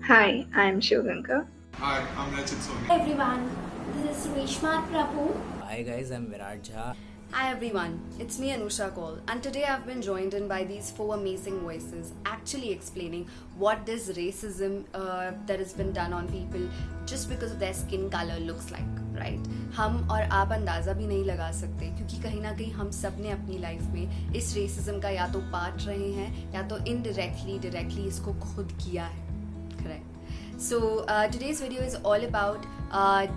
Hi, I'm Shivaganga. Hi, I'm Rachit Hi Sivaganga. everyone, this is Reshma Prabhu. Hi guys, I'm Virat. Hi everyone, it's me Anusha Kaul, and today I've been joined in by these four amazing voices actually explaining what this racism that has been done on people just because of their skin color looks like, right? हम और आप अंदाज़ा भी नहीं लगा सकते क्योंकि कहीं ना कहीं हम सब ने अपनी लाइफ में इस रेसिज्म का या तो पार्ट रहे हैं या तो इनडायरेक्टली डायरेक्टली इसको खुद किया है, correct? So today's video is all about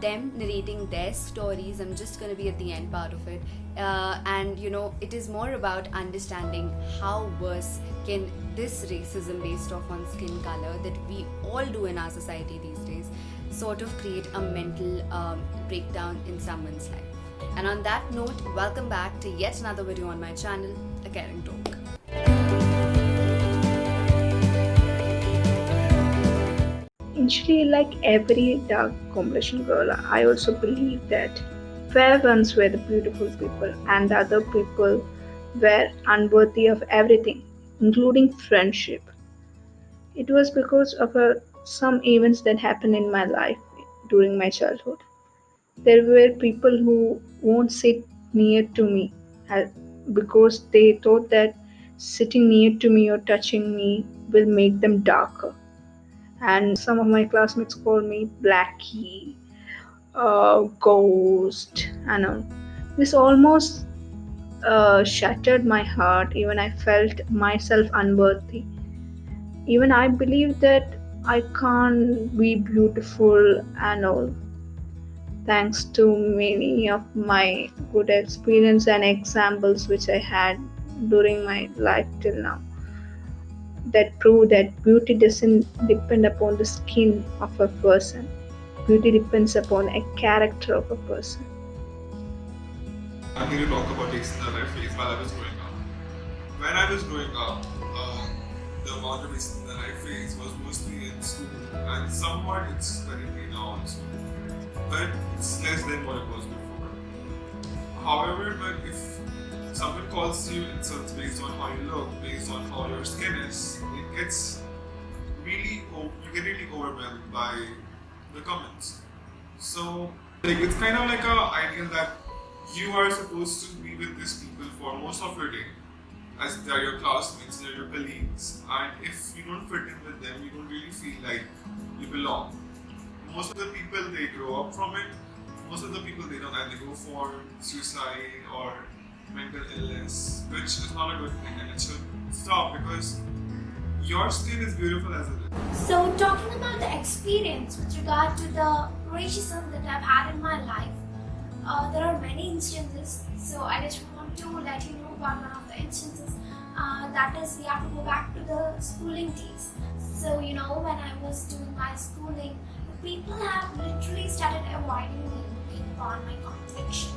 them narrating their stories. I'm just going to be at the end part of it. And it is more about understanding how worse can this racism based off on skin color that we all do in our society these days sort of create a mental breakdown in someone's life. And on that note, welcome back to yet another video on my channel, A Caring Talk. Actually, like every dark complexion girl, I also believe that fair ones were the beautiful people and the other people were unworthy of everything, including friendship. It was because of some events that happened in my life during my childhood. There were people who won't sit near to me uh, because they thought that sitting near to me or touching me will make them darker. And some of my classmates called me Blackie, Ghost, and all. This almost shattered my heart. Even I felt myself unworthy. Even I believed that I can't be beautiful and all. Thanks to many of my good experience and examples which I had during my life till now, that prove that beauty doesn't depend upon the skin of a person. Beauty depends upon a character of a person. I'm here to talk about days in the life phase while I was growing up. When I was growing up, the amount of days in the life phase was mostly in school and somewhat it's currently now also. But it's less than what it was before. However, but if someone calls you insults based on how you look, based on how your skin is, it gets you get really overwhelmed by the comments. So like it's kind of like a ideal that you are supposed to be with these people for most of your day, as they are your classmates, they're your colleagues, and if you don't fit in with them, you don't really feel like you belong. Most of the people they grow up from it. Most of the people they don't either go for suicide or mental illness, which is not a good thing, and it should stop because your skin is beautiful as it is. So, talking about the experience with regard to the racism that I've had in my life, there are many instances. So, I just want to let you know about one of the instances. That is, we have to go back to the schooling days. So, when I was doing my schooling, people have literally started avoiding me looking upon my complexion.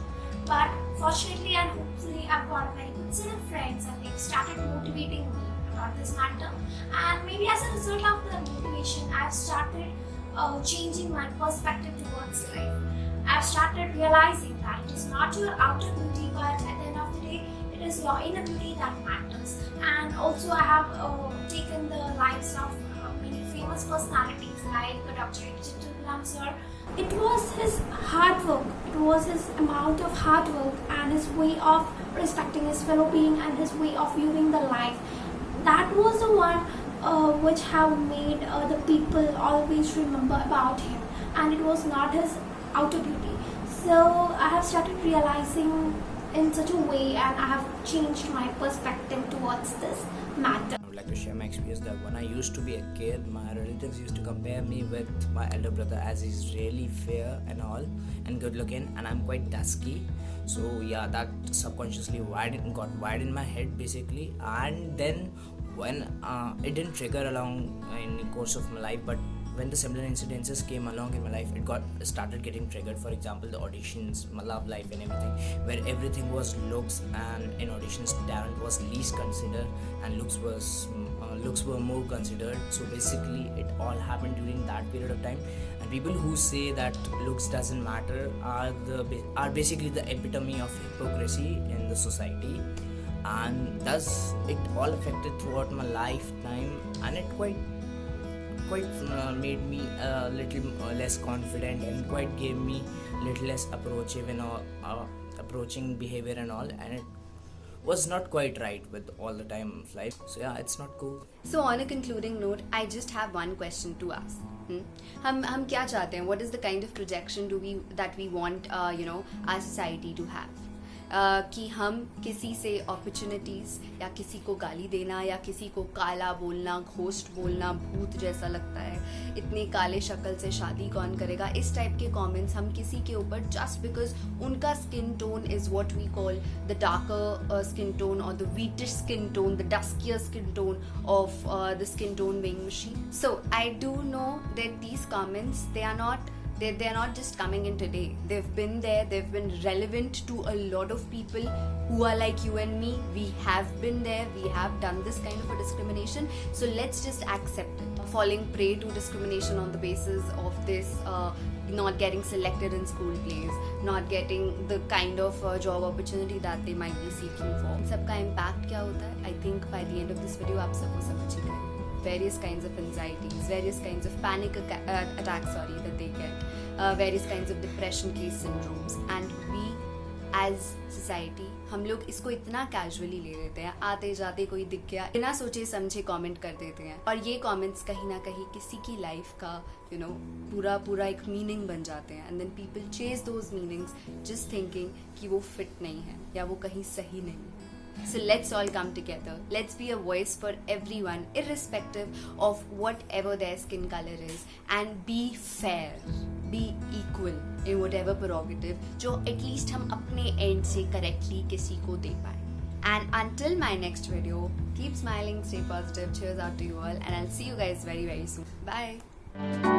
But fortunately and hopefully, I've got a very good set of friends and they've started motivating me about this matter. And maybe as a result of the motivation, I've started changing my perspective towards life. I've started realizing that it is not your outer beauty, but at the end of the day, it is your inner beauty that matters. And also, I have taken the lives of many famous personalities like Dr. Rachit Sivaganga sir. It was his hard work, it was his amount of hard work and his way of respecting his fellow being and his way of viewing the life. That was the one which have made the people always remember about him, and it was not his outer beauty. So I have started realizing in such a way, and I have changed my perspective towards this matter. I would like to share my experience that when I used to be a kid, my relatives used to compare me with my elder brother as he's really fair and all and good looking, and I'm quite dusky. So yeah, that subconsciously got wired in my head basically, and then when it didn't trigger along in the course of my life, but when the similar incidences came along in my life, it got started getting triggered. For example, the auditions, my love life and everything, where everything was looks, and in auditions talent was least considered and looks were more considered. So basically it all happened during that period of time, and people who say that looks doesn't matter are basically the epitome of hypocrisy in the society. And thus it all affected throughout my lifetime, and it quite quite made me a little less confident and quite gave me little less approachable and all, approaching behavior and all, and it was not quite right with all the time of life. So yeah, it's not cool. So on a concluding note, I just have one question to ask. हम क्या चाहते हैं? What is the kind of projection that we want our society to have? कि हम किसी से opportunities या किसी को गाली देना या किसी को काला बोलना, घोस्ट बोलना, भूत जैसा लगता है, इतने काले शक्ल से शादी कौन करेगा, इस टाइप के कमेंट्स हम किसी के ऊपर जस्ट बिकॉज उनका skin tone is what we call the darker skin tone और the wheatish skin tone, the duskier skin tone of the skin tone weighing machine. So I do know that these comments, they're not just coming in today. They've been there, they've been relevant to a lot of people who are like you and me. We have been there, we have done this kind of a discrimination, so let's just accept it. Falling prey to discrimination on the basis of this, not getting selected in school plays, not getting the kind of job opportunity that they might be seeking for. इन सबका impact क्या होता है? I think by the end of this video आप सबको समझ ही गए. Various kinds of anxieties, various kinds of panic attacks that they get, various kinds of depression case syndromes, and we as society, हम लोग इसको इतना कैजुअली ले लेते हैं, आते जाते कोई दिख गया बिना सोचे समझे कमेंट कर देते हैं, और ये कमेंट्स कहीं ना कहीं किसी की लाइफ का पूरा एक मीनिंग बन जाते हैं, and then people chase those meanings just thinking कि वो फिट नहीं है या वो कहीं सही नहीं है. So let's all come together. Let's be a voice for everyone, irrespective of whatever their skin color is, and be fair, be equal in whatever prerogative जो at least हम अपने end से correctly किसी को दे पाए. And until my next video, keep smiling, stay positive. Cheers out to you all, and I'll see you guys very very soon. Bye.